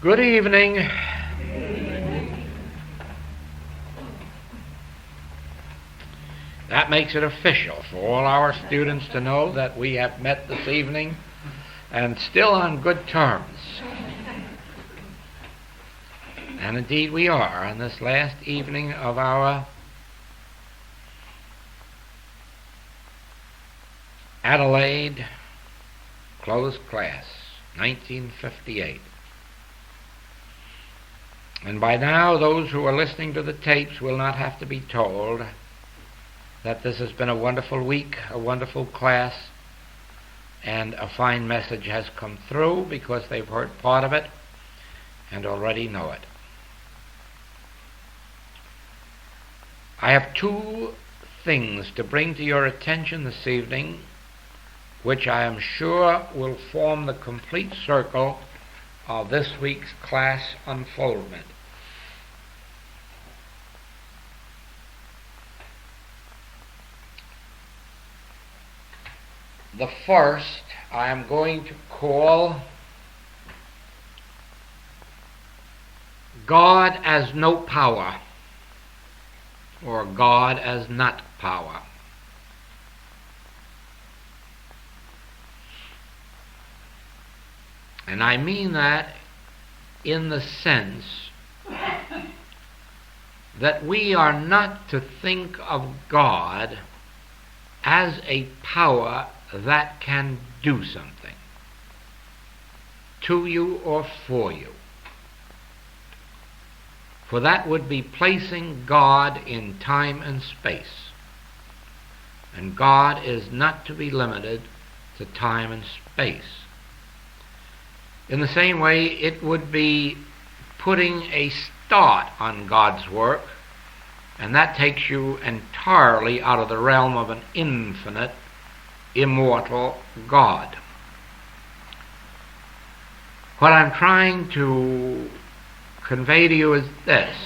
Good evening. That makes it official for all our students to know that we have met this evening and still on good terms. And indeed we are on this last evening of our Adelaide closed class, 1958. And by now, those who are listening to the tapes will not have to be told that this has been a wonderful week, a wonderful class, and a fine message has come through because they've heard part of it and already know it. I have two things to bring to your attention this evening, which I am sure will form the complete circle of this week's class unfoldment. The first I am going to call God as no power, or God as not power. And I mean that in the sense that we are not to think of God as a power that can do something to you or for you. For that would be placing God in time and space. And God is not to be limited to time and space. In the same way, it would be putting a start on God's work, and that takes you entirely out of the realm of an infinite, immortal God. What I'm trying to convey to you is this.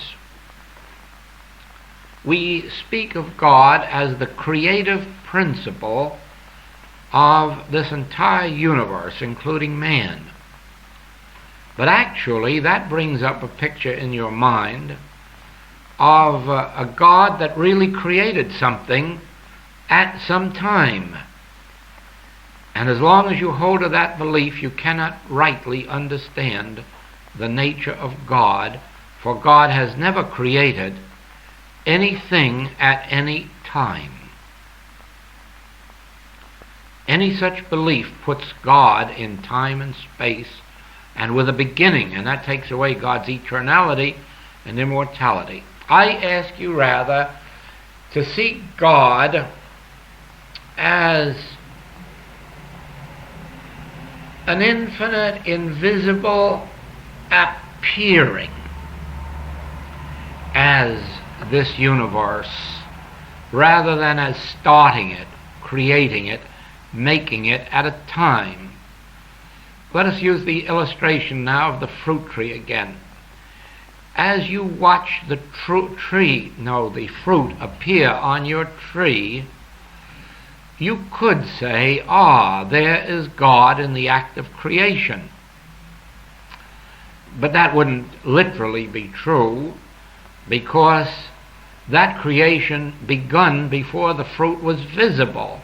We speak of God as the creative principle of this entire universe, including man. But actually, that brings up a picture in your mind of a God that really created something at some time. And as long as you hold to that belief, you cannot rightly understand the nature of God, for God has never created anything at any time. Any such belief puts God in time and space and with a beginning, and that takes away God's eternality and immortality. I ask you rather to see God as an infinite, invisible appearing as this universe, rather than as starting it, creating it, making it at a time. Let us use the illustration now of the fruit tree again. As you watch the the fruit appear on your tree, you could say, there is God in the act of creation. But that wouldn't literally be true, because that creation begun before the fruit was visible.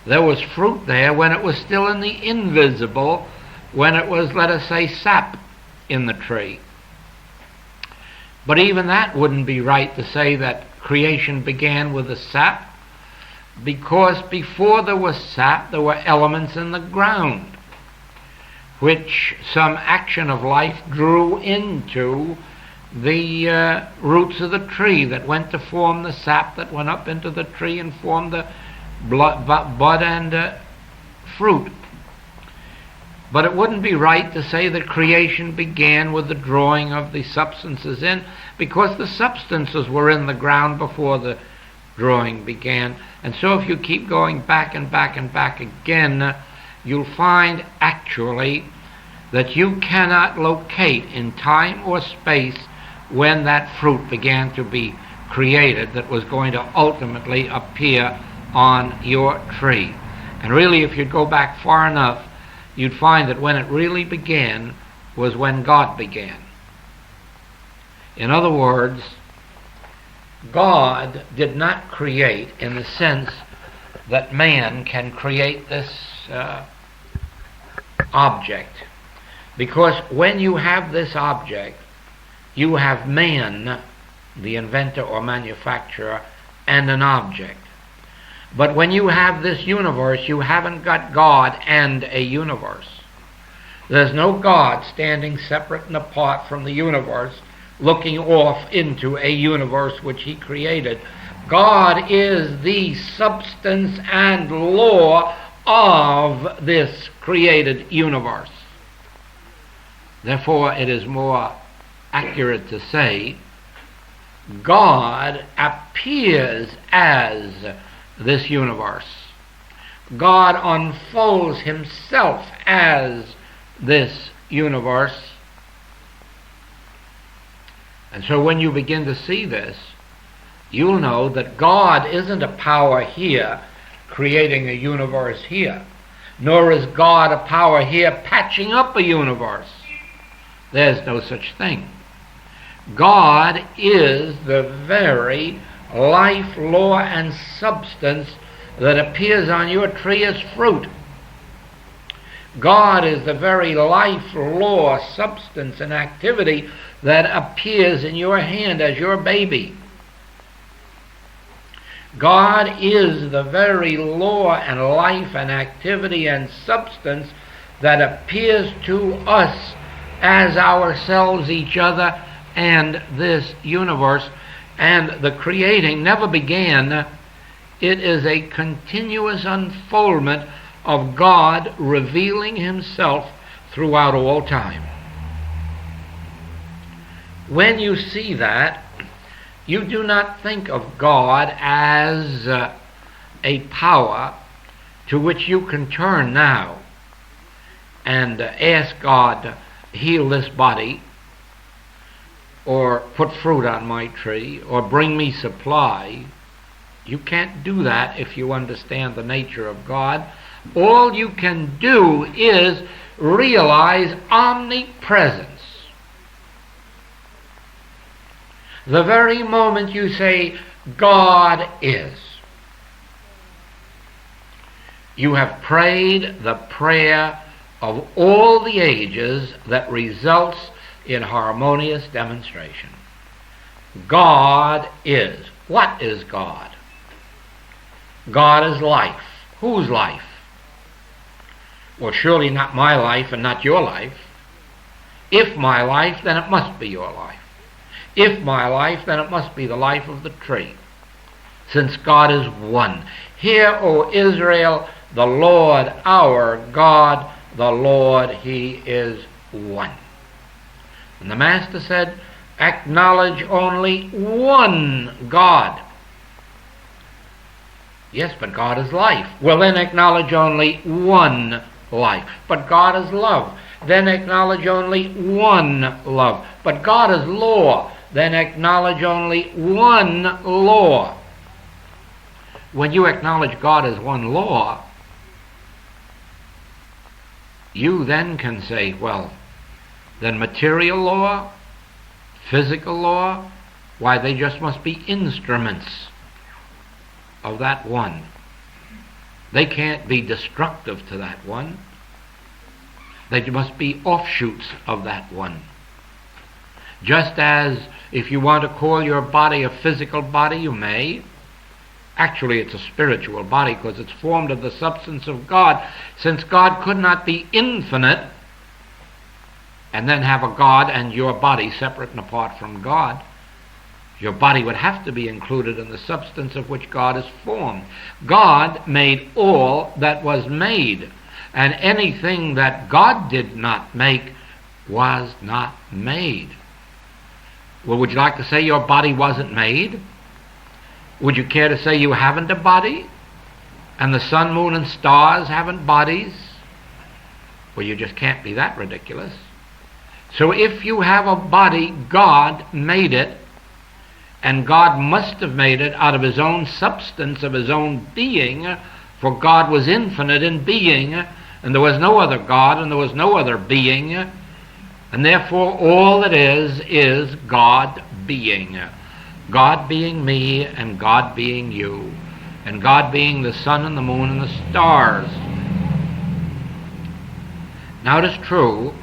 There was fruit there when it was still in the invisible, when it was, let us say, sap in the tree. But even that wouldn't be right to say that creation began with the sap, because before there was sap, there were elements in the ground, which some action of life drew into the roots of the tree that went to form the sap that went up into the tree and formed the bud and fruit. But it wouldn't be right to say that creation began with the drawing of the substances in, because the substances were in the ground before the drawing began. And so if you keep going back and back and back again, you'll find actually that you cannot locate in time or space when that fruit began to be created that was going to ultimately appear on your tree. And really, if you'd go back far enough, you'd find that when it really began was when God began. In other words, God did not create in the sense that man can create this object. Because when you have this object, you have man, the inventor or manufacturer, and an object. But when you have this universe, you haven't got God and a universe. There's no God standing separate and apart from the universe, looking off into a universe which he created. God is the substance and law of this created universe. Therefore, it is more accurate to say God appears as this universe. God unfolds himself as this universe. And so when you begin to see this, you'll know that God isn't a power here creating a universe here, nor is God a power here patching up a universe. There's no such thing. God is the very life, law, and substance that appears on your tree as fruit. God is the very life, law, substance, and activity that appears in your hand as your baby. God is the very law and life and activity and substance that appears to us as ourselves, each other, and this universe. And the creating never began. It is a continuous unfoldment of God revealing himself throughout all time. When you see that, you do not think of God as a power to which you can turn now and ask God to heal this body, or put fruit on my tree, or bring me supply. You can't do that if you understand the nature of God. All you can do is realize omnipresence. The very moment you say, God is, you have prayed the prayer of all the ages that results in harmonious demonstration. God is. What is God? God is life. Whose life? Well, surely not my life and not your life. If my life, then it must be your life. If my life, then it must be the life of the tree, since God is one. Hear, O Israel, the Lord our God, the Lord, he is one. And the Master said, acknowledge only one God. Yes, but God is life. Well, then acknowledge only one life. But God is love. Then acknowledge only one love. But God is law. Then acknowledge only one law. When you acknowledge God as one law, you then can say, well, then material law, physical law, why, they just must be instruments of that one. They can't be destructive to that one. They must be offshoots of that one. Just as if you want to call your body a physical body, you may. Actually, it's a spiritual body because it's formed of the substance of God. Since God could not be infinite and then have a God and your body separate and apart from God, your body would have to be included in the substance of which God is formed. God made all that was made, and anything that God did not make was not made. Well, would you like to say your body wasn't made? Would you care to say you haven't a body? And the sun, moon, and stars haven't bodies? Well, you just can't be that ridiculous. So if you have a body, God made it, and God must have made it out of his own substance, of his own being, for God was infinite in being, and there was no other God, and there was no other being. And therefore all that is God being. God being me, and God being you, and God being the sun and the moon and the stars. Now it is true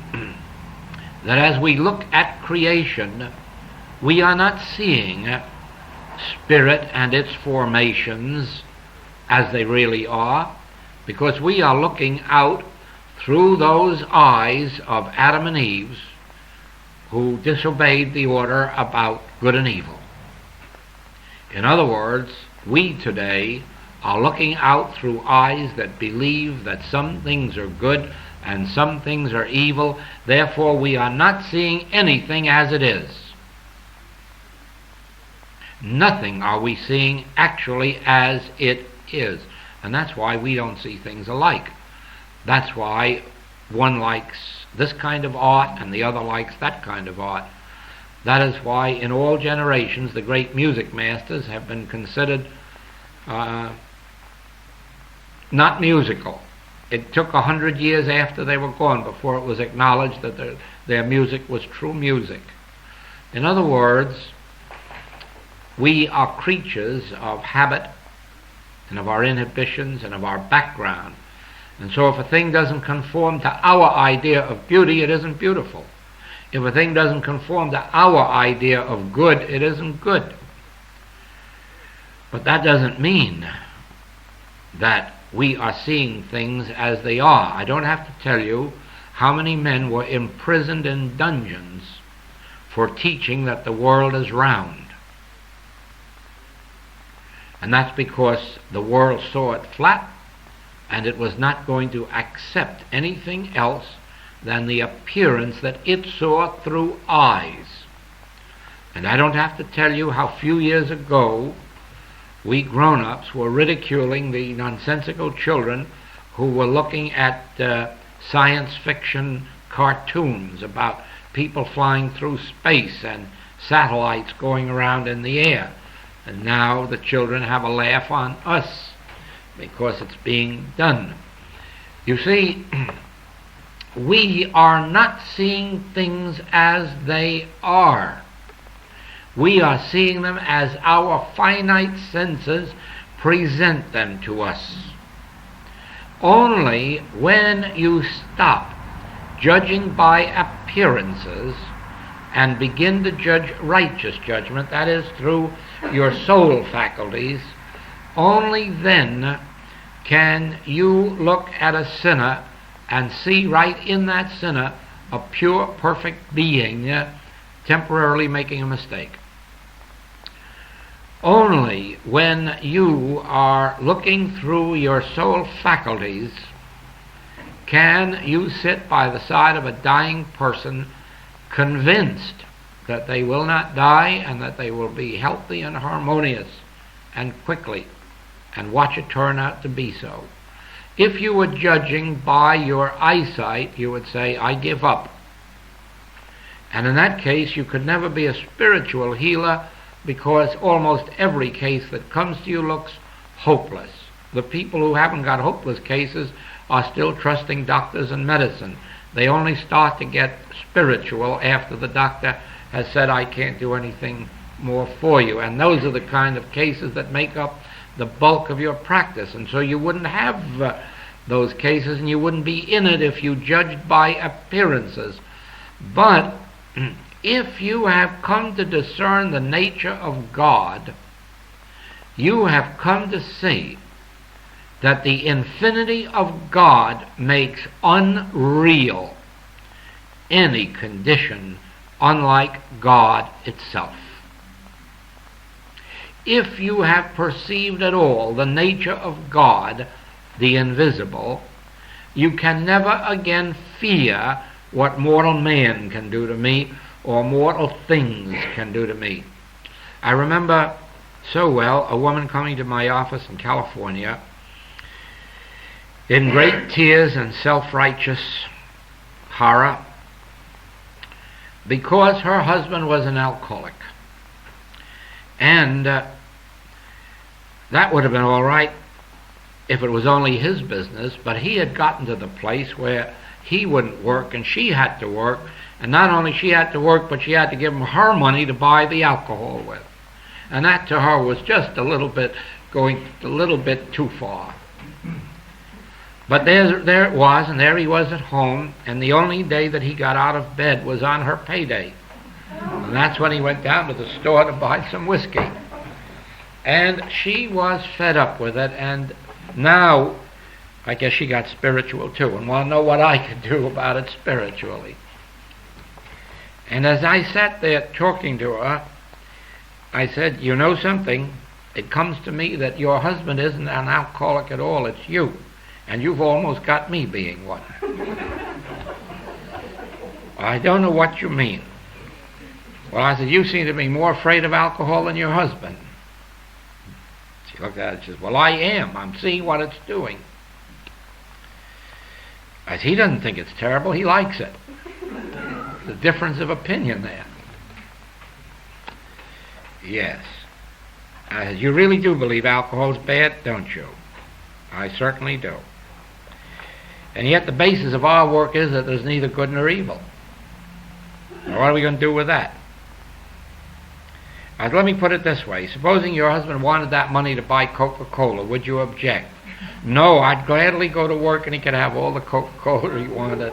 that as we look at creation, we are not seeing spirit and its formations as they really are, because we are looking out through those eyes of Adam and Eve who disobeyed the order about good and evil. In other words, we today are looking out through eyes that believe that some things are good and some things are evil. Therefore, we are not seeing anything as it is. Nothing are we seeing actually as it is. And that's why we don't see things alike. That's why one likes this kind of art and the other likes that kind of art. That is why in all generations the great music masters have been considered not musical. It took 100 years after they were gone before it was acknowledged that their music was true music. In other words, we are creatures of habit and of our inhibitions and of our background. And so if a thing doesn't conform to our idea of beauty, it isn't beautiful. If a thing doesn't conform to our idea of good, it isn't good. But that doesn't mean that we are seeing things as they are. I don't have to tell you how many men were imprisoned in dungeons for teaching that the world is round. And that's because the world saw it flat, and it was not going to accept anything else than the appearance that it saw through eyes. And I don't have to tell you how few years ago we grown-ups were ridiculing the nonsensical children who were looking at science fiction cartoons about people flying through space and satellites going around in the air. And now the children have a laugh on us because it's being done. You see, we are not seeing things as they are. We are seeing them as our finite senses present them to us. Only when you stop judging by appearances and begin to judge righteous judgment, that is, through your soul faculties, only then can you look at a sinner and see right in that sinner a pure, perfect being temporarily making a mistake. Only when you are looking through your soul faculties can you sit by the side of a dying person convinced that they will not die and that they will be healthy and harmonious and quickly, and watch it turn out to be so. If you were judging by your eyesight, you would say, I give up. And in that case, you could never be a spiritual healer, because almost every case that comes to you looks hopeless. The people who haven't got hopeless cases are still trusting doctors and medicine. They only start to get spiritual after the doctor has said, I can't do anything more for you. And those are the kind of cases that make up the bulk of your practice. And so you wouldn't have those cases, and you wouldn't be in it if you judged by appearances. But if you have come to discern the nature of God, you have come to see that the infinity of God makes unreal any condition unlike God itself. If you have perceived at all the nature of God, the invisible, you can never again fear what mortal man can do to me or mortal things can do to me. I remember so well a woman coming to my office in California in great tears and self-righteous horror because her husband was an alcoholic. And that would have been all right if it was only his business, but he had gotten to the place where he wouldn't work and she had to work. And not only she had to work, but she had to give him her money to buy the alcohol with. And that to her was just going a little bit too far. But there it was, and there he was at home, and the only day that he got out of bed was on her payday. And that's when he went down to the store to buy some whiskey. And she was fed up with it, and now I guess she got spiritual too, and wanted to know what I could do about it spiritually. And as I sat there talking to her, I said, you know something? It comes to me that your husband isn't an alcoholic at all, it's you. And you've almost got me being one. I don't know what you mean. Well, I said, you seem to be more afraid of alcohol than your husband. She looked at it and says, well, I am. I'm seeing what it's doing. I said, he doesn't think it's terrible. He likes it. The difference of opinion there. Yes. I said, you really do believe alcohol's bad, don't you? I certainly do. And yet the basis of our work is that there's neither good nor evil. Now what are we going to do with that? Let me put it this way. Supposing your husband wanted that money to buy Coca-Cola, would you object? No, I'd gladly go to work and he could have all the Coca-Cola he wanted.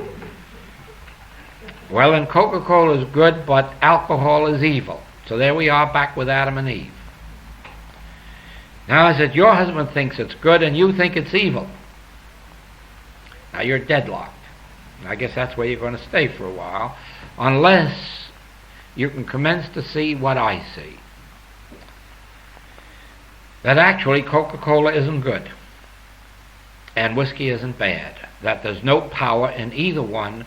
Well, then Coca-Cola is good, but alcohol is evil. So there we are back with Adam and Eve. Now I said, your husband thinks it's good and you think it's evil. Now you're deadlocked. I guess that's where you're going to stay for a while, unless you can commence to see what I see. That actually Coca-Cola isn't good and whiskey isn't bad. That there's no power in either one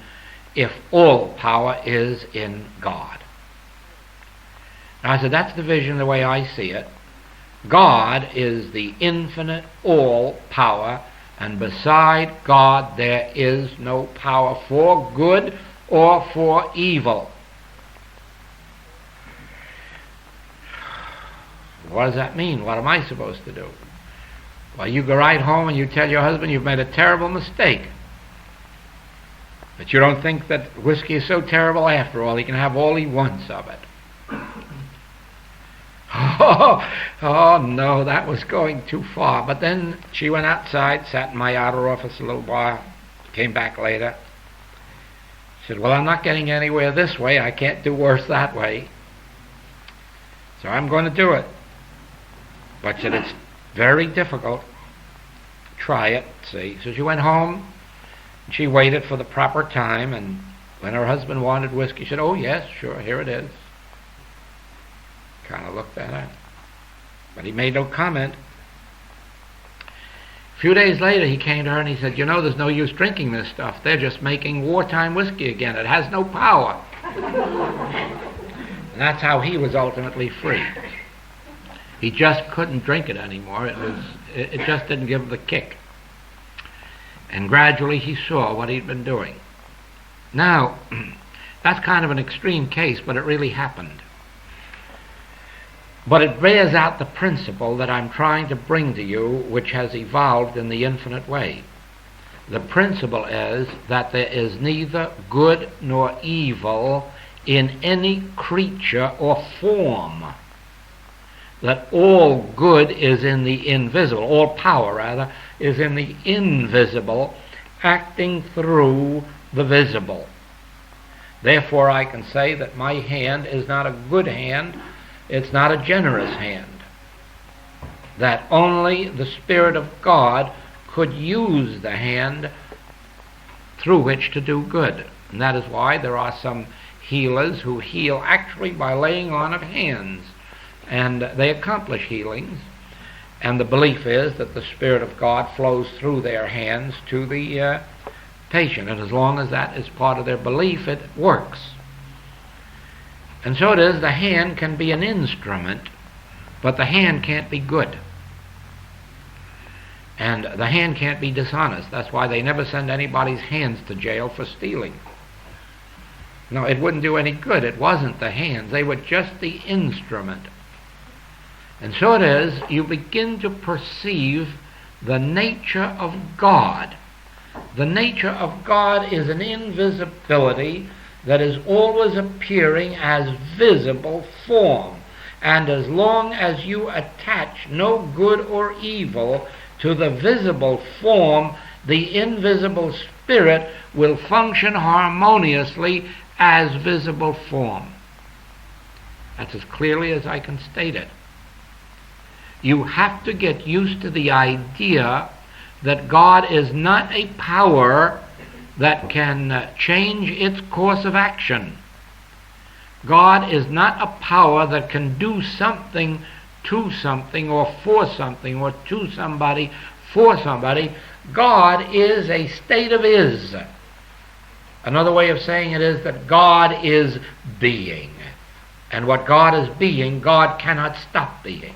if all power is in God. Now I said, that's the vision the way I see it. God is the infinite all power, and beside God there is no power for good or for evil. What does that mean? What am I supposed to do? Well, you go right home and you tell your husband you've made a terrible mistake. But you don't think that whiskey is so terrible after all. He can have all he wants of it. Oh, no, that was going too far. But then she went outside, sat in my outer office a little while, came back later. She said, well, I'm not getting anywhere this way. I can't do worse that way. So I'm going to do it. But she said, it's very difficult. Try it, see. So she went home, and she waited for the proper time, and when her husband wanted whiskey, she said, oh, yes, sure, here it is. Kind of looked at her, but he made no comment. A few days later he came to her and he said, you know, there's no use drinking this stuff. They're just making wartime whiskey again. It has no power. And that's how he was ultimately free. He just couldn't drink it anymore. It just didn't give him the kick. And gradually he saw what he'd been doing. Now, that's kind of an extreme case, but it really happened. But it bears out the principle that I'm trying to bring to you, which has evolved in the infinite way. The principle is that there is neither good nor evil in any creature or form. That all good is in the invisible, all power rather, is in the invisible, acting through the visible. Therefore I can say that my hand is not a good hand, it's not a generous hand. That only the Spirit of God could use the hand through which to do good. And that is why there are some healers who heal actually by laying on of hands. And they accomplish healings. And the belief is that the Spirit of God flows through their hands to the patient. And as long as that is part of their belief, it works. And so it is, the hand can be an instrument, but the hand can't be good. And the hand can't be dishonest. That's why they never send anybody's hands to jail for stealing. No, it wouldn't do any good. It wasn't the hands. They were just the instrument. And so it is, you begin to perceive the nature of God The nature of God is an invisibility that is always appearing as visible form. And as long as you attach no good or evil to the visible form, the invisible spirit will function harmoniously as visible form. That's as clearly as I can state it. You have to get used to the idea that God is not a power that can change its course of action. God is not a power that can do something to something or for something or to somebody for somebody. God is a state of is. Another way of saying it is that God is being. And what God is being, God cannot stop being.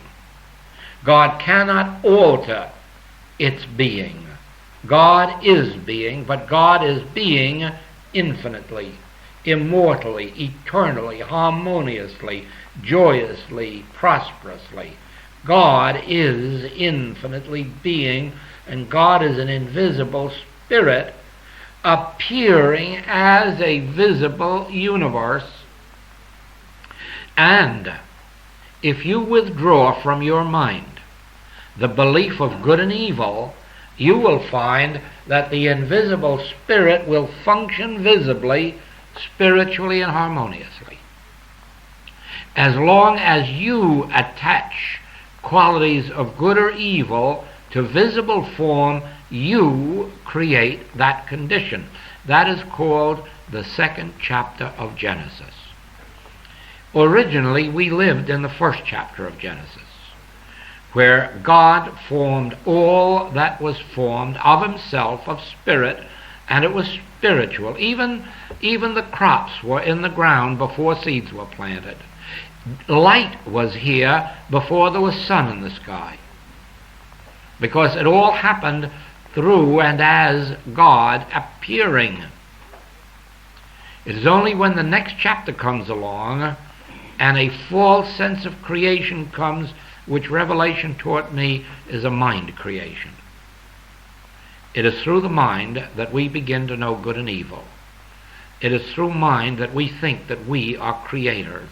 God cannot alter its being. God is being, but God is being infinitely, immortally, eternally, harmoniously, joyously, prosperously. God is infinitely being, and God is an invisible spirit appearing as a visible universe. And if you withdraw from your mind the belief of good and evil, you will find that the invisible spirit will function visibly, spiritually, and harmoniously. As long as you attach qualities of good or evil to visible form, you create that condition. That is called the second chapter of Genesis. Originally, we lived in the first chapter of Genesis, where God formed all that was formed of himself, of spirit, and it was spiritual. Even the crops were in the ground before seeds were planted. Light was here before there was sun in the sky, because it all happened through and as God appearing. It is only when the next chapter comes along and a false sense of creation comes, which Revelation taught me is a mind creation. It is through the mind that we begin to know good and evil. It is through mind that we think that we are creators.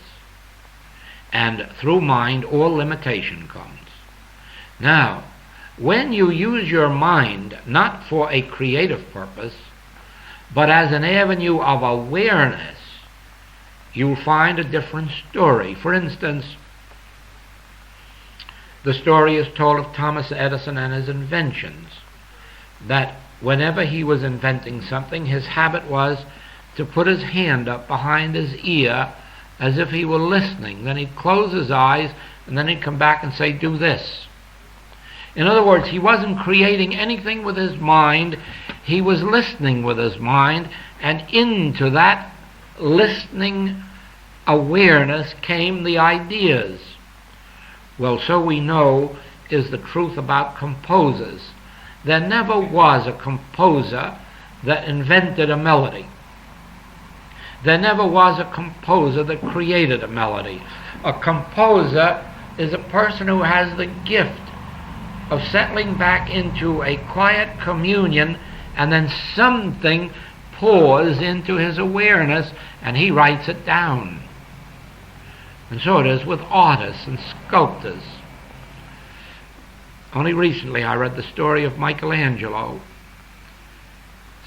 And through mind all limitation comes. Now, when you use your mind not for a creative purpose, but as an avenue of awareness, you'll find a different story. For instance, the story is told of Thomas Edison and his inventions, that whenever he was inventing something, his habit was to put his hand up behind his ear as if he were listening. Then he'd close his eyes, and then he'd come back and say, "Do this." In other words, he wasn't creating anything with his mind, he was listening with his mind, and into that listening awareness came the ideas. Well, so we know is the truth about composers. There never was a composer that invented a melody. There never was a composer that created a melody. A composer is a person who has the gift of settling back into a quiet communion, and then something pours into his awareness and he writes it down. And so it is with artists and sculptors. Only recently I read the story of Michelangelo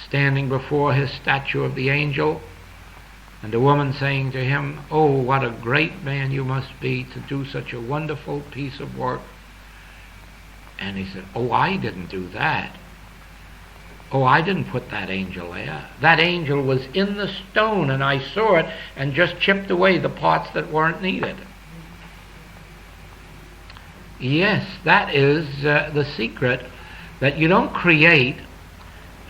standing before his statue of the angel, and a woman saying to him, "Oh, what a great man you must be to do such a wonderful piece of work." And he said, "Oh, I didn't do that. Oh, I didn't put that angel there. That angel was in the stone, and I saw it and just chipped away the parts that weren't needed." Yes, that is the secret, that you don't create,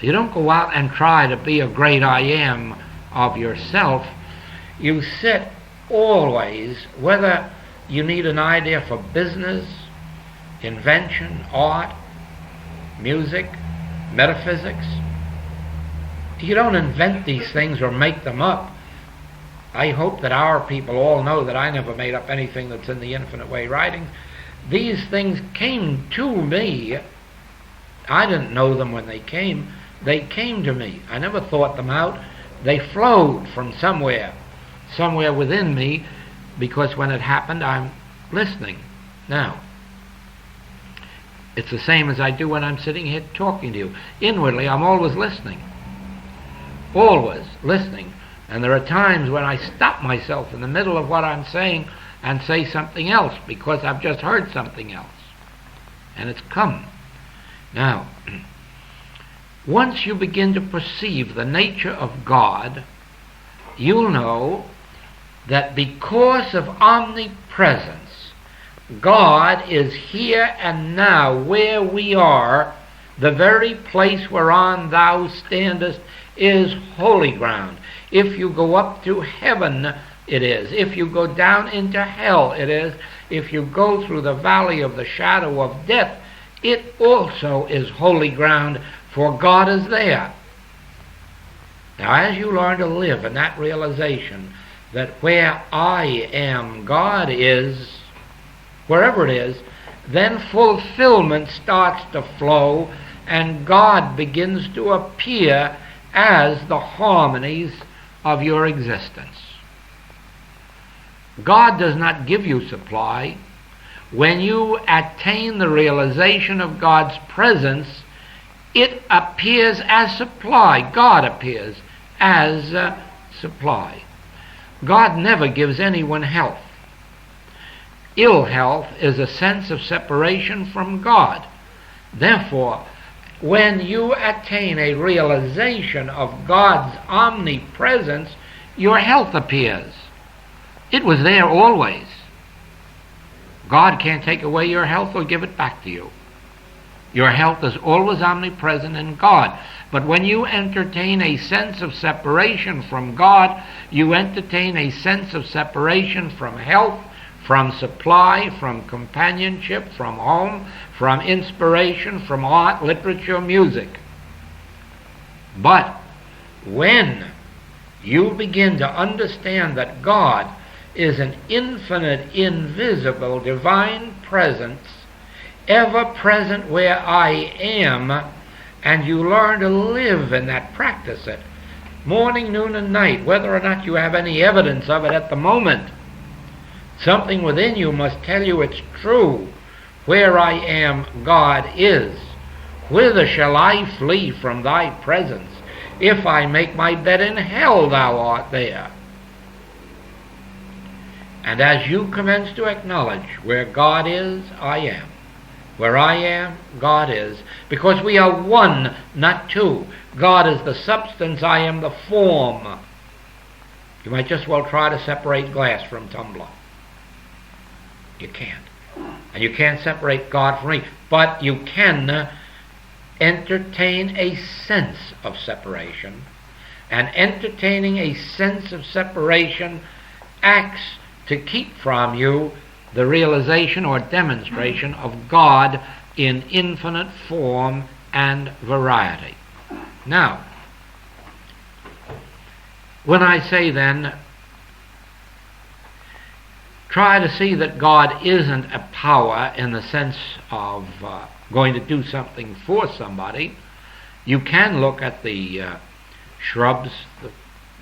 you don't go out and try to be a great I am of yourself. You sit always, whether you need an idea for business, invention, art, music, metaphysics. You don't invent these things or make them up. I hope that our people all know that I never made up anything that's in the Infinite Way writings. These things came to me. I didn't know them when they came, They came to me. I never thought them out. They flowed from somewhere within me, because when it happened, I'm listening. Now, it's the same as I do when I'm sitting here talking to you. Inwardly, I'm always listening. Always listening. And there are times when I stop myself in the middle of what I'm saying and say something else because I've just heard something else. And it's come. Now, once you begin to perceive the nature of God, you'll know that because of omnipresence, God is here and now where we are. The very place whereon thou standest is holy ground. If you go up to heaven, it is. If you go down into hell, it is. If you go through the valley of the shadow of death, it also is holy ground, for God is there. Now, as you learn to live in that realization that where I am, God is, wherever it is, then fulfillment starts to flow and God begins to appear as the harmonies of your existence. God does not give you supply. When you attain the realization of God's presence, it appears as supply. God appears as supply. God never gives anyone health. Ill health is a sense of separation from God. Therefore, when you attain a realization of God's omnipresence, your health appears. It was there always. God can't take away your health or give it back to you. Your health is always omnipresent in God. But when you entertain a sense of separation from God, you entertain a sense of separation from health, from supply, from companionship, from home, from inspiration, from art, literature, music. But when you begin to understand that God is an infinite, invisible, divine presence, ever present where I am, and you learn to live in that, practice it, morning, noon, and night, whether or not you have any evidence of it at the moment. Something within you must tell you it's true. Where I am, God is. Whither shall I flee from thy presence? If I make my bed in hell, thou art there. And as you commence to acknowledge where God is, I am. Where I am, God is. Because we are one, not two. God is the substance, I am the form. You might just well try to separate glass from tumbler. You can't. And you can't separate God from me. But you can entertain a sense of separation. And entertaining a sense of separation acts to keep from you the realization or demonstration of God in infinite form and variety. Now, when I say then, try to see that God isn't a power in the sense of going to do something for somebody, you can look at the shrubs, the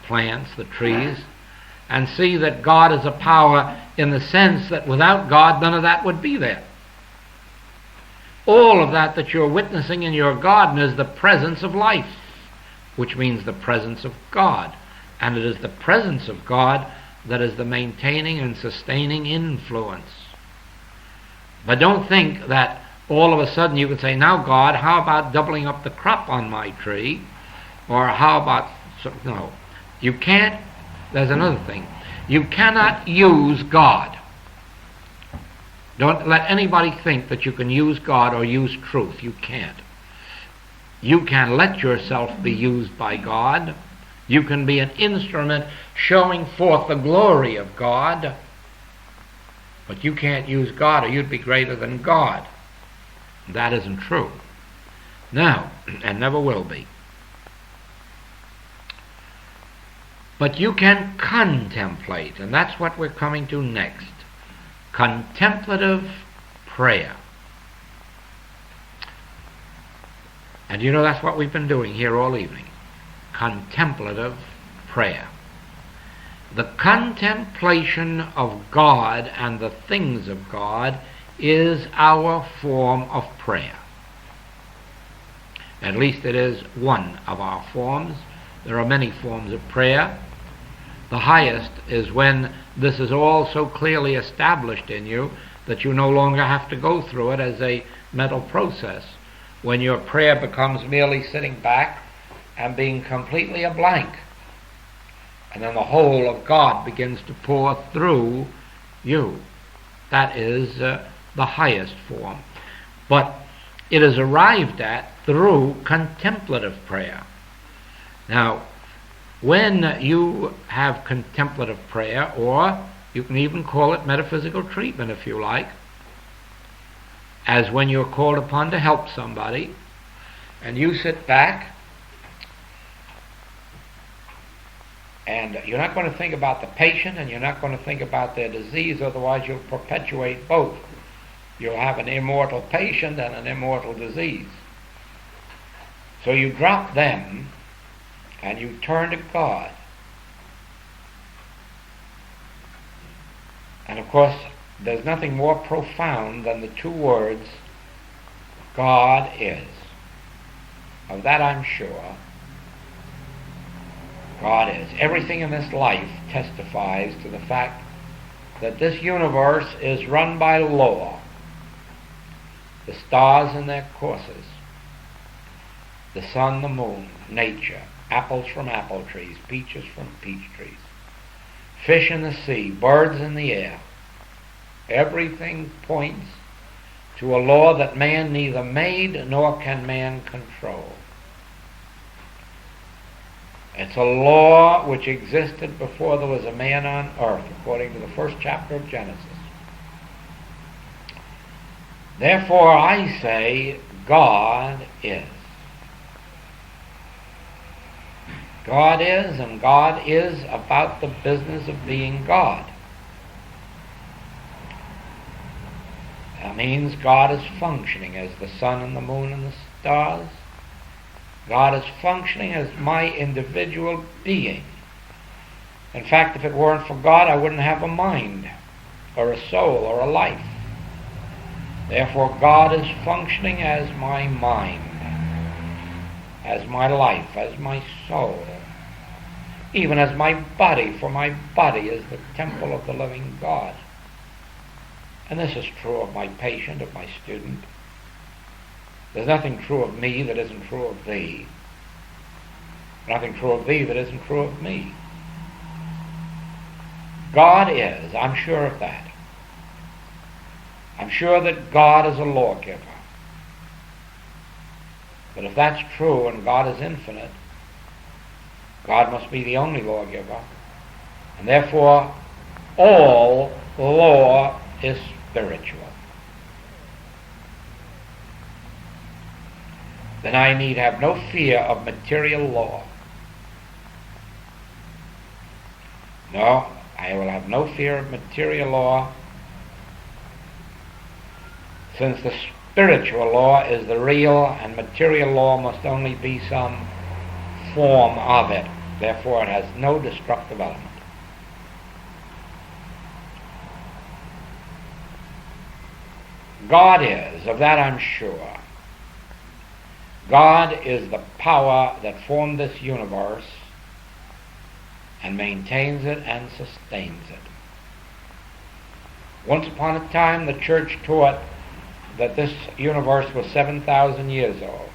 plants, the trees, and see that God is a power in the sense that without God, none of that would be there. All of that you're witnessing in your garden is the presence of life, which means the presence of God. And it is the presence of God that is the maintaining and sustaining influence. But don't think that all of a sudden you can say, now God, how about doubling up the crop on my tree? Or how about... No. You can't... There's another thing. You cannot use God. Don't let anybody think that you can use God or use truth. You can't. You can let yourself be used by God. You can be an instrument showing forth the glory of God. But you can't use God or you'd be greater than God. That isn't true. Now, and never will be. But you can contemplate, and that's what we're coming to next. Contemplative prayer. And you know that's what we've been doing here all evening. Contemplative prayer. The contemplation of God and the things of God is our form of prayer. At least it is one of our forms. There are many forms of prayer. The highest is when this is all so clearly established in you that you no longer have to go through it as a mental process, when your prayer becomes merely sitting back and being completely a blank. And then the whole of God begins to pour through you. That is the highest form. But it is arrived at through contemplative prayer. Now, when you have contemplative prayer, or you can even call it metaphysical treatment if you like, as when you're called upon to help somebody, and you sit back, and you're not going to think about the patient, and you're not going to think about their disease, otherwise you'll perpetuate both. You'll have an immortal patient and an immortal disease. So you drop them, and you turn to God. And of course, there's nothing more profound than the two words, God is. Of that I'm sure. God is. Everything in this life testifies to the fact that this universe is run by law. The stars in their courses, the sun, the moon, nature, apples from apple trees, peaches from peach trees, fish in the sea, birds in the air. Everything points to a law that man neither made nor can man control. It's a law which existed before there was a man on earth, according to the first chapter of Genesis. Therefore, I say, God is. God is, and God is about the business of being God. That means God is functioning as the sun and the moon and the stars. God is functioning as my individual being. In fact, if it weren't for God, I wouldn't have a mind, or a soul, or a life. Therefore, God is functioning as my mind, as my life, as my soul, even as my body, for my body is the temple of the living God. And this is true of my patient, of my student. There's nothing true of me that isn't true of thee. Nothing true of thee that isn't true of me. God is, I'm sure of that. I'm sure that God is a lawgiver. But if that's true and God is infinite, God must be the only lawgiver. And therefore, all law is spiritual. Then I need have no fear of material law. No, I will have no fear of material law, since the spiritual law is the real, and material law must only be some form of it. Therefore, it has no destructive element. God is, of that I'm sure. God is the power that formed this universe and maintains it and sustains it. Once upon a time, the church taught that this universe was 7,000 years old.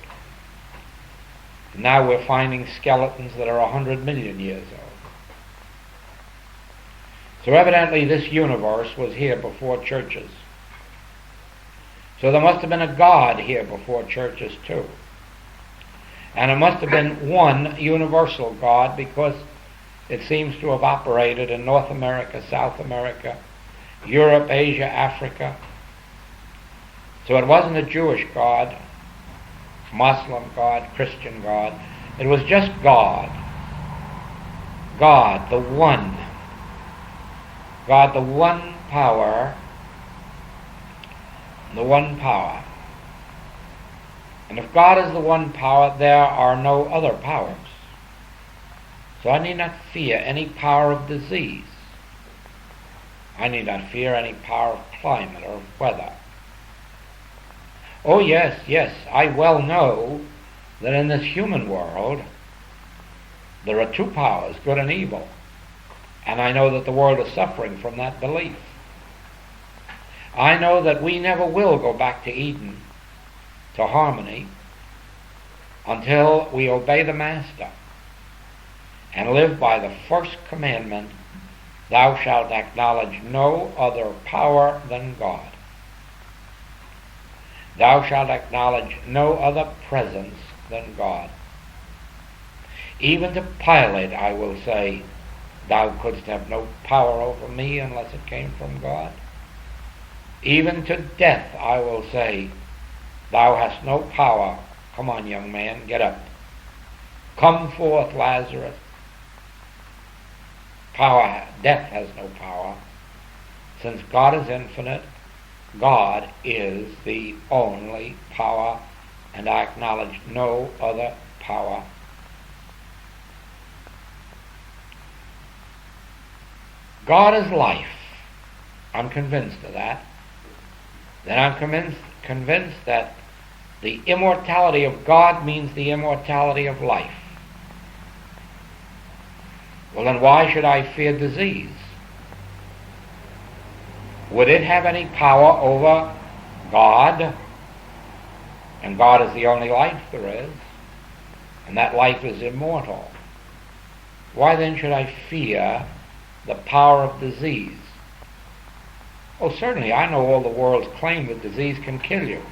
Now we're finding skeletons that are 100 million years old. So evidently this universe was here before churches. So there must have been a God here before churches too. And it must have been one universal God, because it seems to have operated in North America, South America, Europe, Asia, Africa. So it wasn't a Jewish God, Muslim God, Christian God. It was just God. God, the one. God, the one power. The one power. And if God is the one power, there are no other powers. So I need not fear any power of disease. I need not fear any power of climate or of weather. Oh yes, yes, I well know that in this human world there are two powers, good and evil. And I know that the world is suffering from that belief. I know that we never will go back to Eden, to harmony, until we obey the Master and live by the first commandment, thou shalt acknowledge no other power than God. Thou shalt acknowledge no other presence than God. Even to Pilate I will say, thou couldst have no power over me unless it came from God. Even to death I will say, thou hast no power. Come on, young man, get up. Come forth, Lazarus. Death has no power. Since God is infinite, God is the only power, and I acknowledge no other power. God is life. I'm convinced of that. Then I'm convinced that the immortality of God means the immortality of life. Well, then why should I fear disease? Would it have any power over God? And God is the only life there is, and that life is immortal. Why then should I fear the power of disease? Oh, certainly, I know all the world's claim that disease can kill you.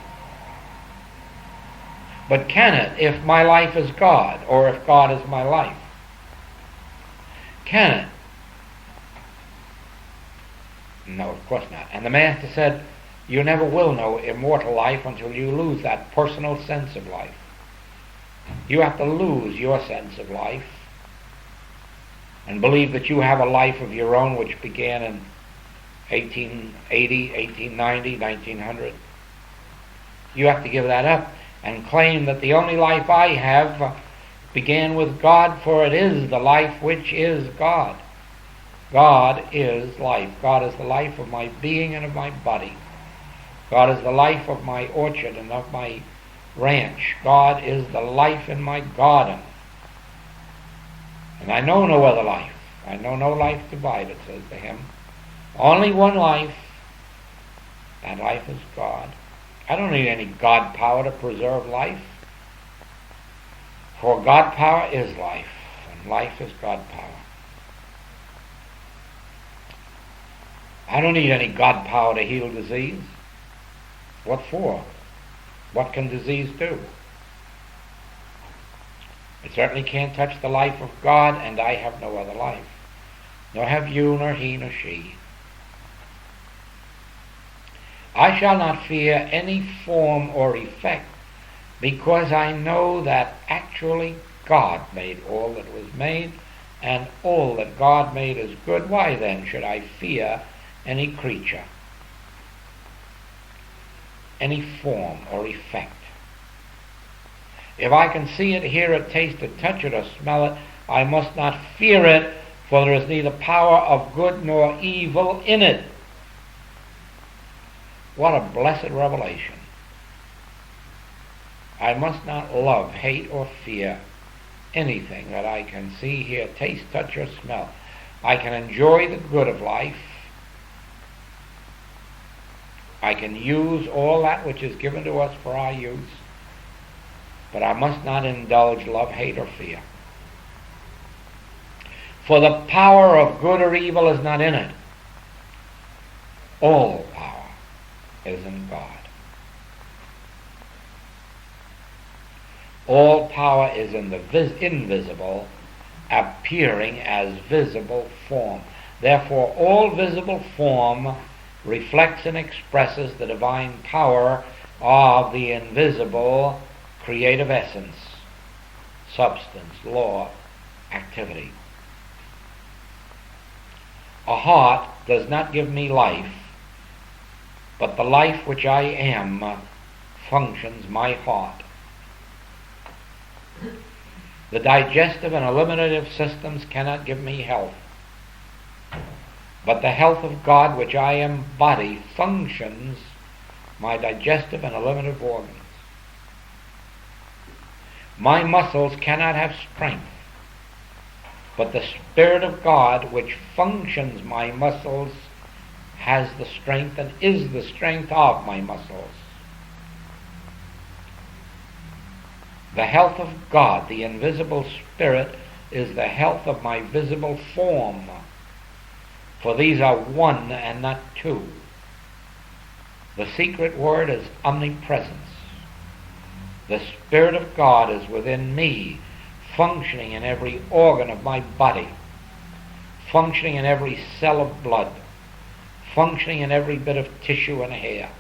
But can it if my life is God, or if God is my life? Can it? No, of course not. And the Master said, you never will know immortal life until you lose that personal sense of life. You have to lose your sense of life and believe that you have a life of your own which began in 1880, 1890, 1900. You have to give that up and claim that the only life I have began with God, for it is the life which is God. God is life. God is the life of my being and of my body. God is the life of my orchard and of my ranch. God is the life in my garden. And I know no other life. I know no life divided, says the hymn. Only one life. That life is God. I don't need any God power to preserve life. For God power is life, and life is God power. I don't need any God power to heal disease. What for? What can disease do? It certainly can't touch the life of God, and I have no other life. Nor have you, nor he, nor she. I shall not fear any form or effect, because I know that actually God made all that was made, and all that God made is good. Why then should I fear any creature, any form or effect? If I can see it, hear it, taste it, touch it, or smell it, I must not fear it, for there is neither power of good nor evil in it. What a blessed revelation. I must not love, hate, or fear anything that I can see, hear, taste, touch, or smell. I can enjoy the good of life. I can use all that which is given to us for our use, but I must not indulge love, hate, or fear. For the power of good or evil is not in it. All power is in God. All power is in the invisible, appearing as visible form. Therefore, all visible form reflects and expresses the divine power of the invisible creative essence, substance, law, activity. A heart does not give me life, but the life which I am functions my heart. The digestive and eliminative systems cannot give me health. But the health of God which I embody functions my digestive and eliminative organs. My muscles cannot have strength, but the Spirit of God which functions my muscles has the strength and is the strength of my muscles. The health of God, the invisible Spirit, is the health of my visible form, for these are one and not two. The secret word is omnipresence. The Spirit of God is within me, functioning in every organ of my body, functioning in every cell of blood, functioning in every bit of tissue and hair.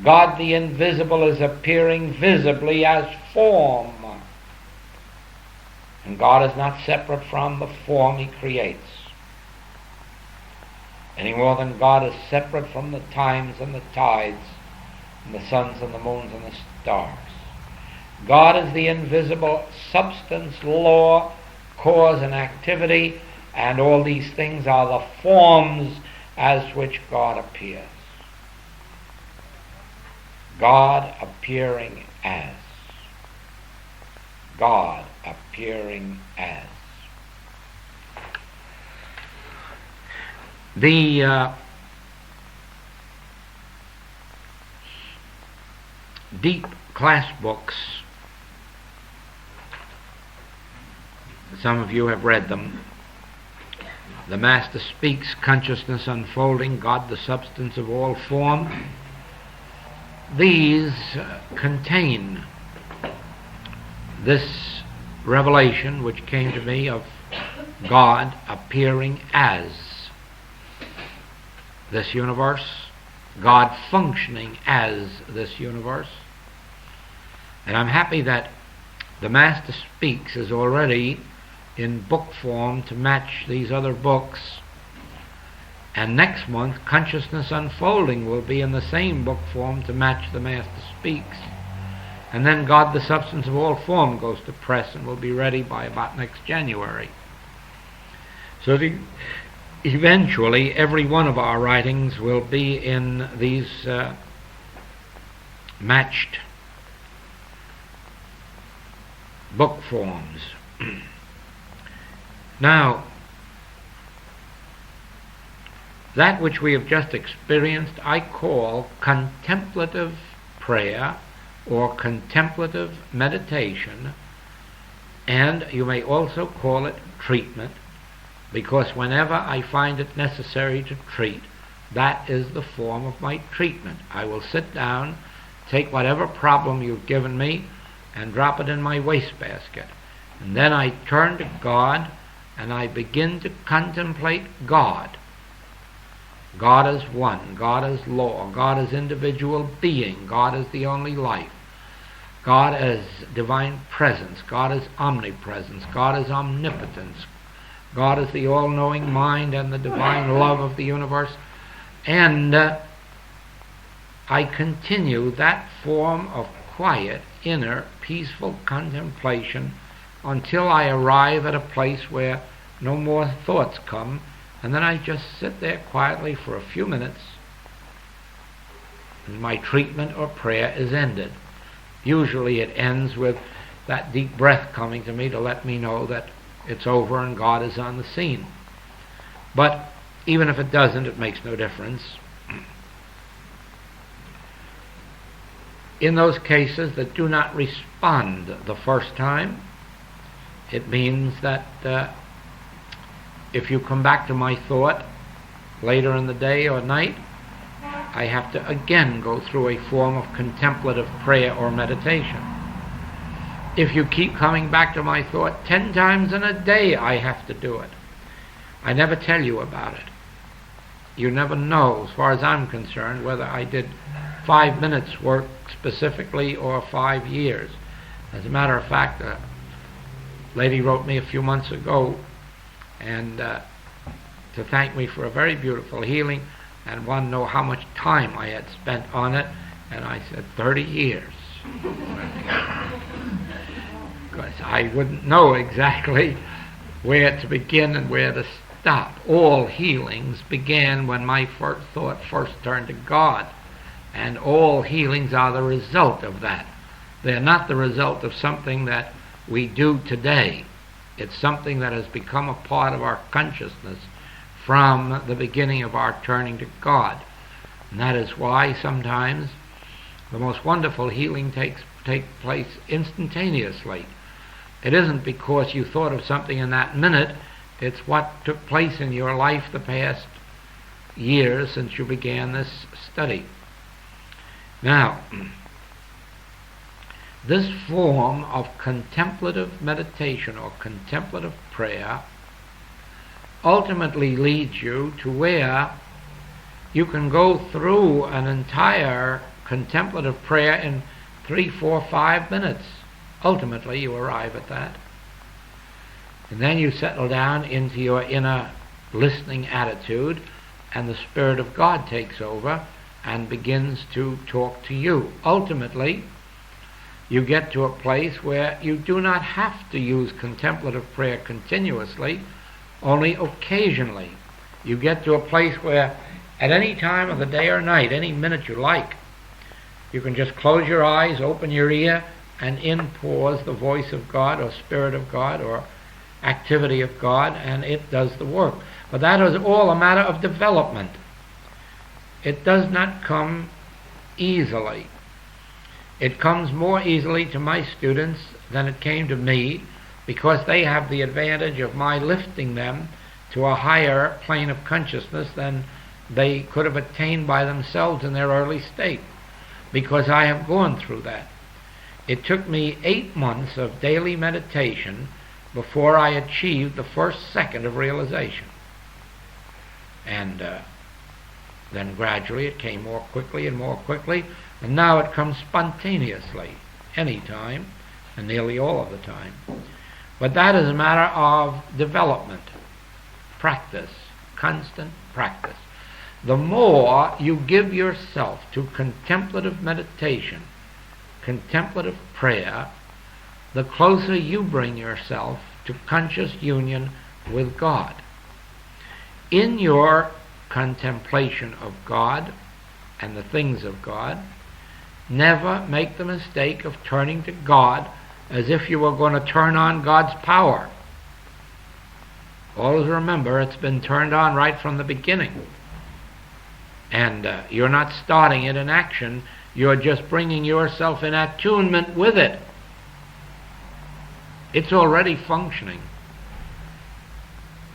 God the invisible is appearing visibly as form. And God is not separate from the form He creates, any more than God is separate from the times and the tides and the suns and the moons and the stars. God is the invisible substance, law, cause, and activity, and all these things are the forms as which God appears. God appearing as. God appearing as. The deep class books, some of you have read them. The Master Speaks, Consciousness Unfolding, God the Substance of All Form. These contain this revelation which came to me of God appearing as this universe, God functioning as this universe. And I'm happy that the Master Speaks is already in book form to match these other books. And next month, Consciousness Unfolding will be in the same book form to match the Master Speaks. And then God, the Substance of All Form, goes to press and will be ready by about next January. So eventually, every one of our writings will be in these matched book forms. Now, that which we have just experienced I call contemplative prayer or contemplative meditation, and you may also call it treatment, because whenever I find it necessary to treat, that is the form of my treatment. I will sit down, take whatever problem you've given me, and drop it in my wastebasket. And then I turn to God, and I begin to contemplate God. God is one, God is law, God is individual being, God is the only life. God is divine presence, God is omnipresence, God is omnipotence, God is the all-knowing mind and the divine love of the universe. And I continue that form of quiet, inner, peaceful contemplation until I arrive at a place where no more thoughts come, and then I just sit there quietly for a few minutes, and my treatment or prayer is ended. Usually it ends with that deep breath coming to me to let me know that it's over and God is on the scene. But even if it doesn't, it makes no difference. In those cases that do not respond the first time, it means that if you come back to my thought later in the day or night, I have to again go through a form of contemplative prayer or meditation. If you keep coming back to my thought 10 times in a day, I have to do it. I never tell you about it. You never know, as far as I'm concerned, whether I did 5 minutes work specifically or 5 years. As a matter of fact, a lady wrote me a few months ago and to thank me for a very beautiful healing and wanted to know how much time I had spent on it, and I said 30 years. because I wouldn't know exactly where to begin and where to stop. All healings began when my first thought first turned to God, and all healings are the result of that. They're not the result of something that we do today. It's something that has become a part of our consciousness from the beginning of our turning to God. And that is why sometimes the most wonderful healing takes place instantaneously. It isn't because you thought of something in that minute. It's what took place in your life the past years since you began this study. Now, this form of contemplative meditation or contemplative prayer ultimately leads you to where you can go through an entire contemplative prayer in 3, 4, 5 minutes. Ultimately, you arrive at that. And then you settle down into your inner listening attitude, and the Spirit of God takes over and begins to talk to you. Ultimately, you get to a place where you do not have to use contemplative prayer continuously, only occasionally. You get to a place where at any time of the day or night, any minute you like, you can just close your eyes, open your ear, and in pours the voice of God or Spirit of God or activity of God, and it does the work. But that is all a matter of development. It does not come easily. It comes more easily to my students than it came to me, because they have the advantage of my lifting them to a higher plane of consciousness than they could have attained by themselves in their early state, because I have gone through that. It took me 8 months of daily meditation before I achieved the first second of realization. And then gradually it came more quickly, and now it comes spontaneously, any time, and nearly all of the time. But that is a matter of development, practice, constant practice. The more you give yourself to contemplative meditation, contemplative prayer, the closer you bring yourself to conscious union with God. In your contemplation of God and the things of God, never make the mistake of turning to God as if you were going to turn on God's power. Always remember, it's been turned on right from the beginning. And you're not starting it in action, you're just bringing yourself in attunement with it. It's already functioning.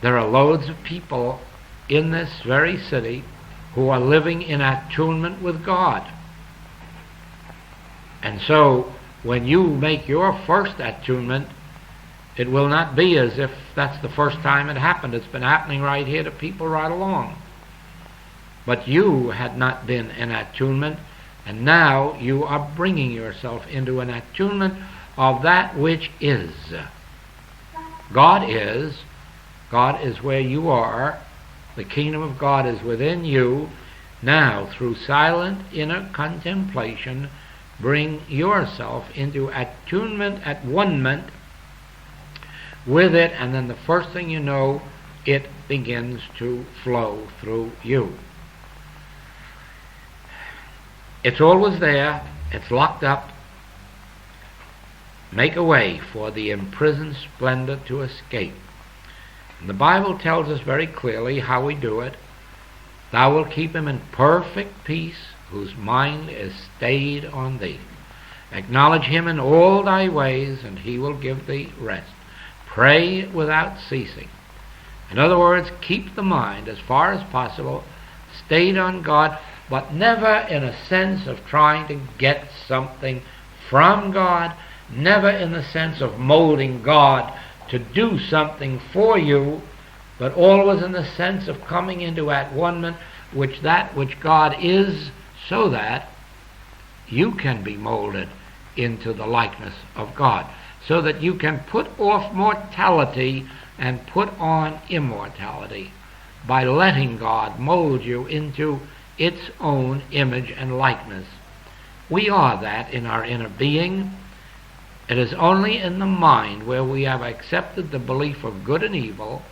There are loads of people in this very city who are living in attunement with God. And so, when you make your first attunement, it will not be as if that's the first time it happened. It's been happening right here to people right along. But you had not been in attunement, and now you are bringing yourself into an attunement of that which is. God is where you are. The kingdom of God is within you. Now, through silent inner contemplation, bring yourself into attunement, at one-ment with it, and then the first thing you know, it begins to flow through you. It's always there. It's locked up. Make a way for the imprisoned splendor to escape. And the Bible tells us very clearly how we do it. Thou wilt keep him in perfect peace, whose mind is stayed on thee. Acknowledge him in all thy ways, and he will give thee rest. Pray without ceasing. In other words, keep the mind as far as possible stayed on God, but never in a sense of trying to get something from God, never in the sense of molding God to do something for you, but always in the sense of coming into at-one-ment with that which God is, so that you can be molded into the likeness of God, so that you can put off mortality and put on immortality by letting God mold you into its own image and likeness. We are that in our inner being. It is only in the mind where we have accepted the belief of good and evil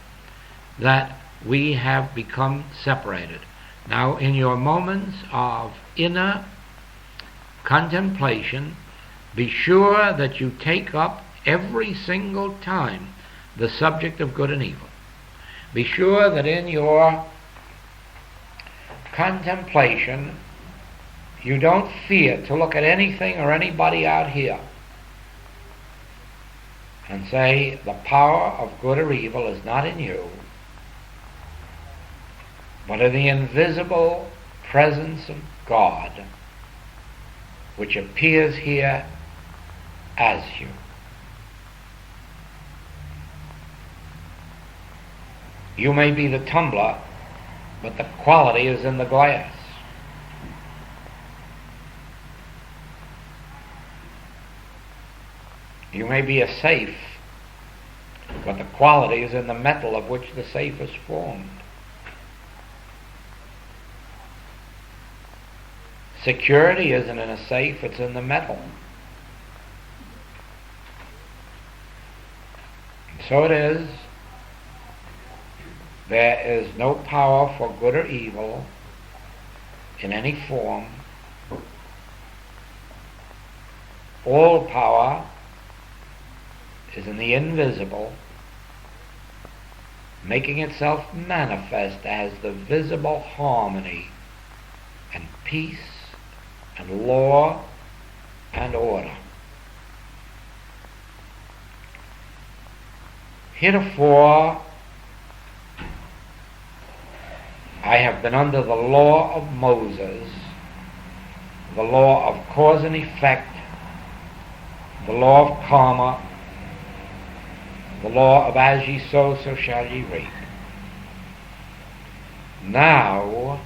that we have become separated. Now, in your moments of inner contemplation, be sure that you take up every single time the subject of good and evil. Be sure that in your contemplation you don't fear to look at anything or anybody out here and say the power of good or evil is not in you, but in the invisible presence of God, which appears here as you. You may be the tumbler, but the quality is in the glass. You may be a safe, but the quality is in the metal of which the safe is formed. Security isn't in a safe, it's in the metal. And so it is. There is no power for good or evil in any form. All power is in the invisible, making itself manifest as the visible harmony and peace and law and order. Heretofore, I have been under the law of Moses, the law of cause and effect, the law of karma, the law of as ye sow, so shall ye reap. Now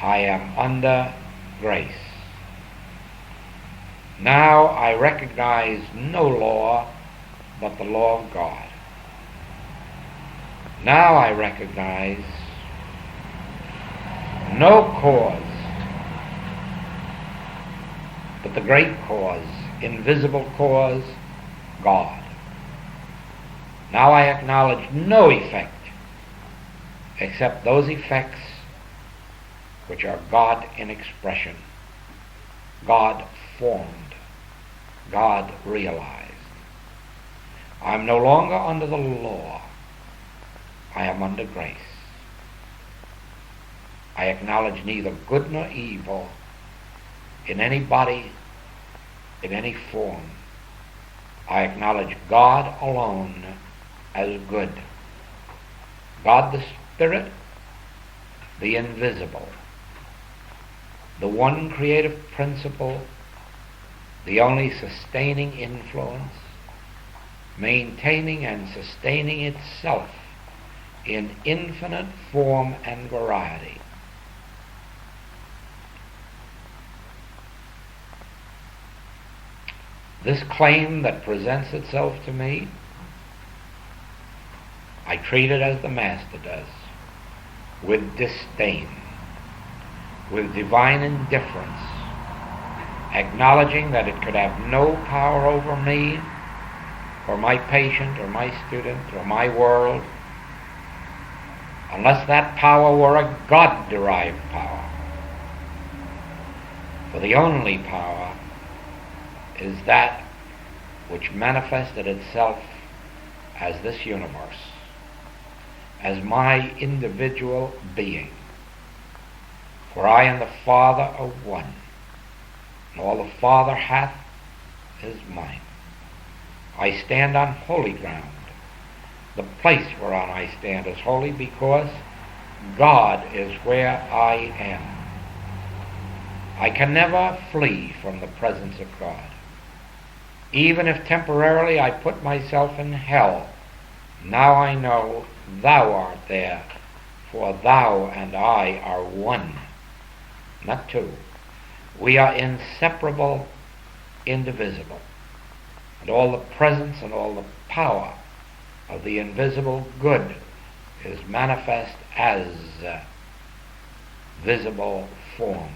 I am under grace. Now I recognize no law but the law of God. Now I recognize no cause but the great cause, invisible cause, God. Now I acknowledge no effect except those effects which are God in expression, God formed, God realized. I am no longer under the law. I am under grace. I acknowledge neither good nor evil in any body, in any form. I acknowledge God alone as good. God the Spirit, the invisible, the one creative principle, the only sustaining influence, maintaining and sustaining itself in infinite form and variety. This claim that presents itself to me, I treat it as the Master does, with disdain, with divine indifference, acknowledging that it could have no power over me, or my patient, or my student, or my world, unless that power were a God-derived power. For the only power is that which manifested itself as this universe, as my individual being. For I and the Father are one, and all the Father hath is mine. I stand on holy ground. The place whereon I stand is holy because God is where I am. I can never flee from the presence of God. Even if temporarily I put myself in hell, now I know thou art there, for thou and I are one, not two. We are inseparable, indivisible, and all the presence and all the power of the invisible good is manifest as visible form.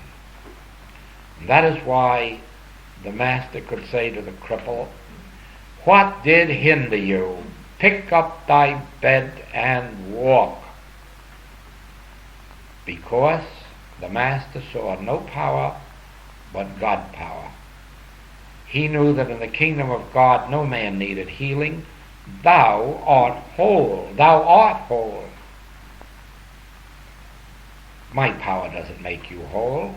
And that is why the master could say to the cripple, "What did hinder you? Pick up thy bed and walk." Because the master saw no power but God power. He knew that in the kingdom of God no man needed healing. Thou art whole. Thou art whole. My power doesn't make you whole.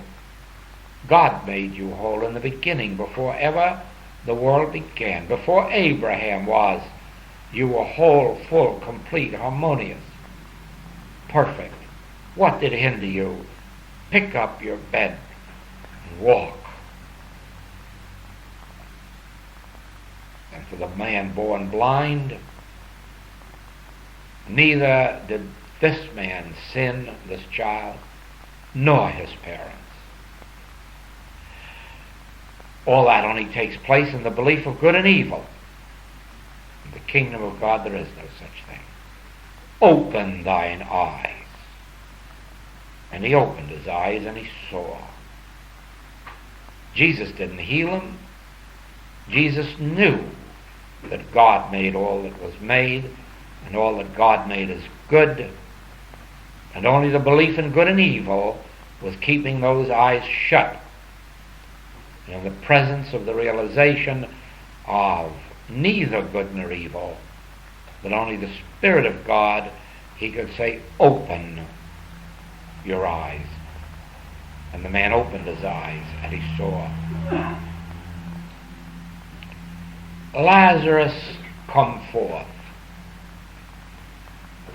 God made you whole in the beginning, before ever the world began. Before Abraham was, you were whole, full, complete, harmonious, perfect. What did hinder you? Pick up your bed and walk. And for the man born blind, neither did this man sin, this child, nor his parents. All that only takes place in the belief of good and evil. In the kingdom of God there is no such thing. Open thine eyes. And he opened his eyes and he saw. Jesus didn't heal him. Jesus knew that God made all that was made, and all that God made is good, and only the belief in good and evil was keeping those eyes shut. And in the presence of the realization of neither good nor evil, but only the Spirit of God, he could say, "Open your eyes." And the man opened his eyes and he saw. Lazarus, come forth.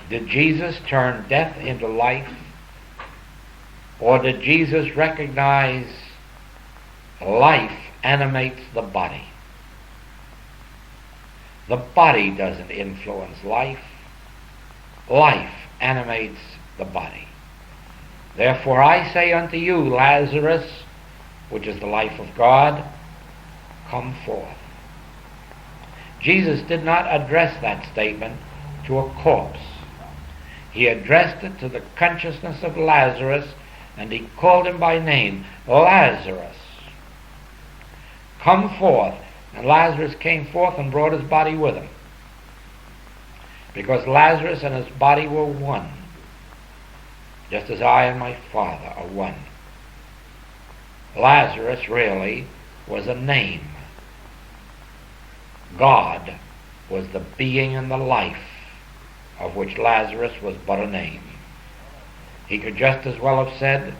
Did Jesus turn death into life? Or did Jesus recognize life animates the body? The body doesn't influence life. Life animates the body. Therefore I say unto you, Lazarus, which is the life of God, come forth. Jesus did not address that statement to a corpse. He addressed it to the consciousness of Lazarus, and he called him by name, Lazarus, come forth. And Lazarus came forth and brought his body with him, because Lazarus and his body were one, just as I and my Father are one. Lazarus really was a name. God was the being and the life, of which Lazarus was but a name. He could just as well have said,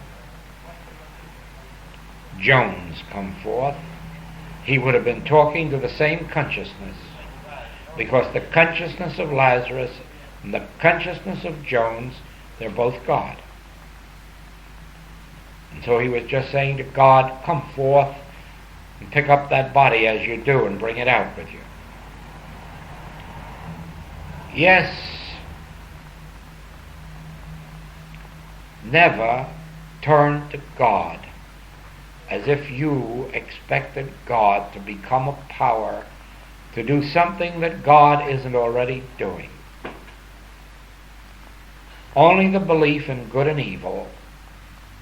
Jones, come forth. He would have been talking to the same consciousness, because the consciousness of Lazarus and the consciousness of Jones, they're both God. And so he was just saying to God, come forth and pick up that body as you do and bring it out with you. Yes, never turn to God as if you expected God to become a power to do something that God isn't already doing. Only the belief in good and evil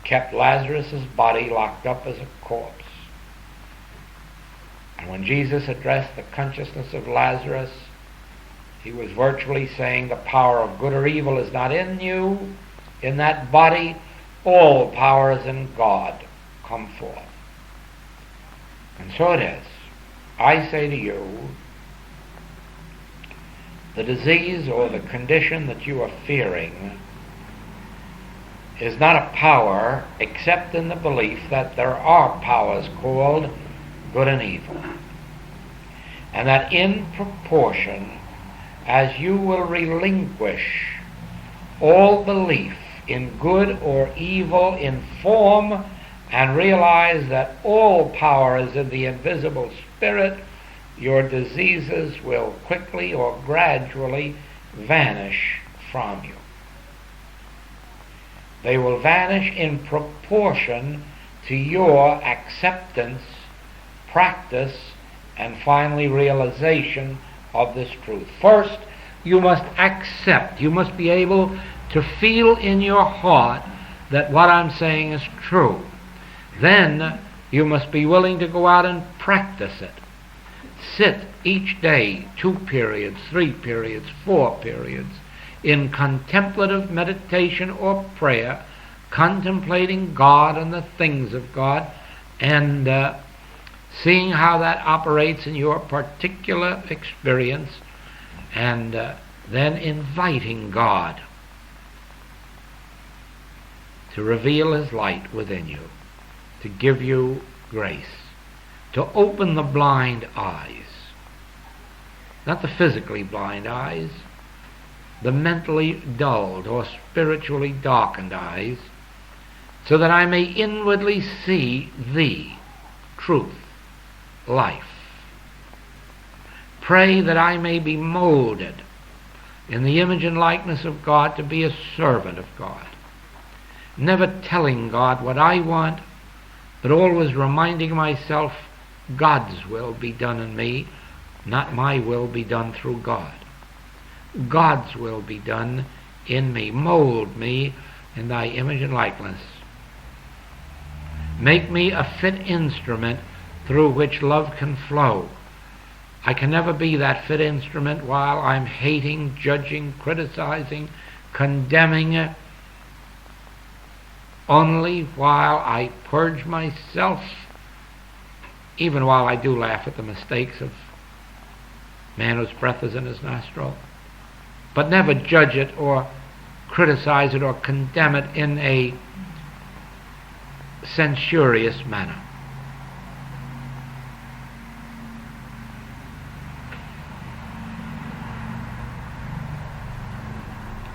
kept Lazarus' body locked up as a corpse. And when Jesus addressed the consciousness of Lazarus, he was virtually saying the power of good or evil is not in you, in that body. All power is in God. Come forth. And so it is. I say to you, the disease or the condition that you are fearing is not a power except in the belief that there are powers called good and evil. And that in proportion as you will relinquish all belief in good or evil in form and realize that all power is in the invisible spirit, your diseases will quickly or gradually vanish from you. They will vanish in proportion to your acceptance, practice, and finally realization of this truth. First, you must accept. You must be able to feel in your heart that what I'm saying is true. Then You must be willing to go out and practice it. Sit each day 2 periods, 3 periods, 4 periods in contemplative meditation or prayer, contemplating God and the things of God, and seeing how that operates in your particular experience, and then inviting God to reveal His light within you, to give you grace, to open the blind eyes, not the physically blind eyes, the mentally dulled or spiritually darkened eyes, so that I may inwardly see Thee, truth, life. Pray that I may be molded in the image and likeness of God to be a servant of God, never telling God what I want, but always reminding myself God's will be done in me, not my will be done through God. God's will be done in me. Mold me in Thy image and likeness. Make me a fit instrument through which love can flow. I can never be that fit instrument while I'm hating, judging, criticizing, condemning, only while I purge myself, even while I do laugh at the mistakes of man whose breath is in his nostril, but never judge it or criticize it or condemn it in a censorious manner.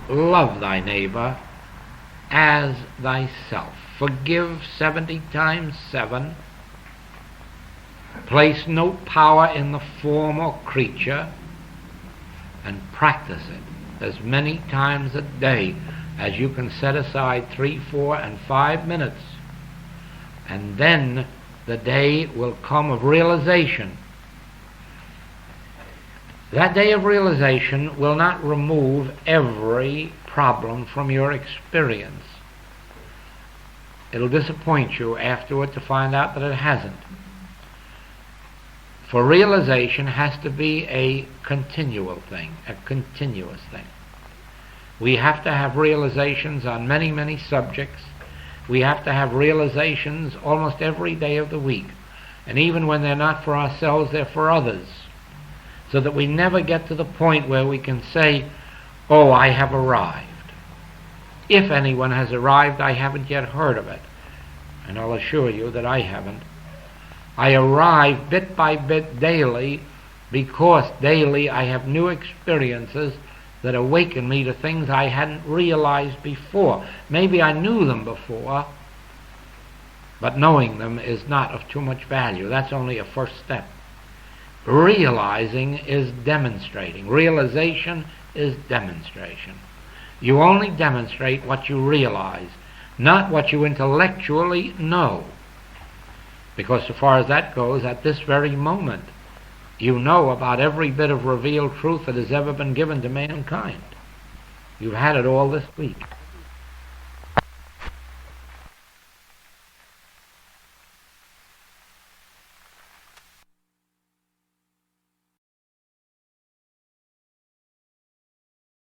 Love thy neighbor as thyself. Forgive 70 times 7. Place no power in the form or creature, and practice it as many times a day as you can set aside 3, 4, and 5 minutes. And then the day will come of realization. That day of realization will not remove every problem from your experience. It'll disappoint you afterward to find out that it hasn't. For realization has to be a continual thing, a continuous thing. We have to have realizations on many, many subjects. We have to have realizations almost every day of the week. And even when they're not for ourselves, they're for others. So that we never get to the point where we can say, oh, I have arrived. If anyone has arrived, I haven't yet heard of it. And I'll assure you that I haven't. I arrive bit by bit daily, because daily I have new experiences that awaken me to things I hadn't realized before. Maybe I knew them before, but knowing them is not of too much value. That's only a first step. Realizing is demonstrating. Realization is demonstration. You only demonstrate what you realize, not what you intellectually know. Because so far as that goes, at this very moment, you know about every bit of revealed truth that has ever been given to mankind. You've had it all this week.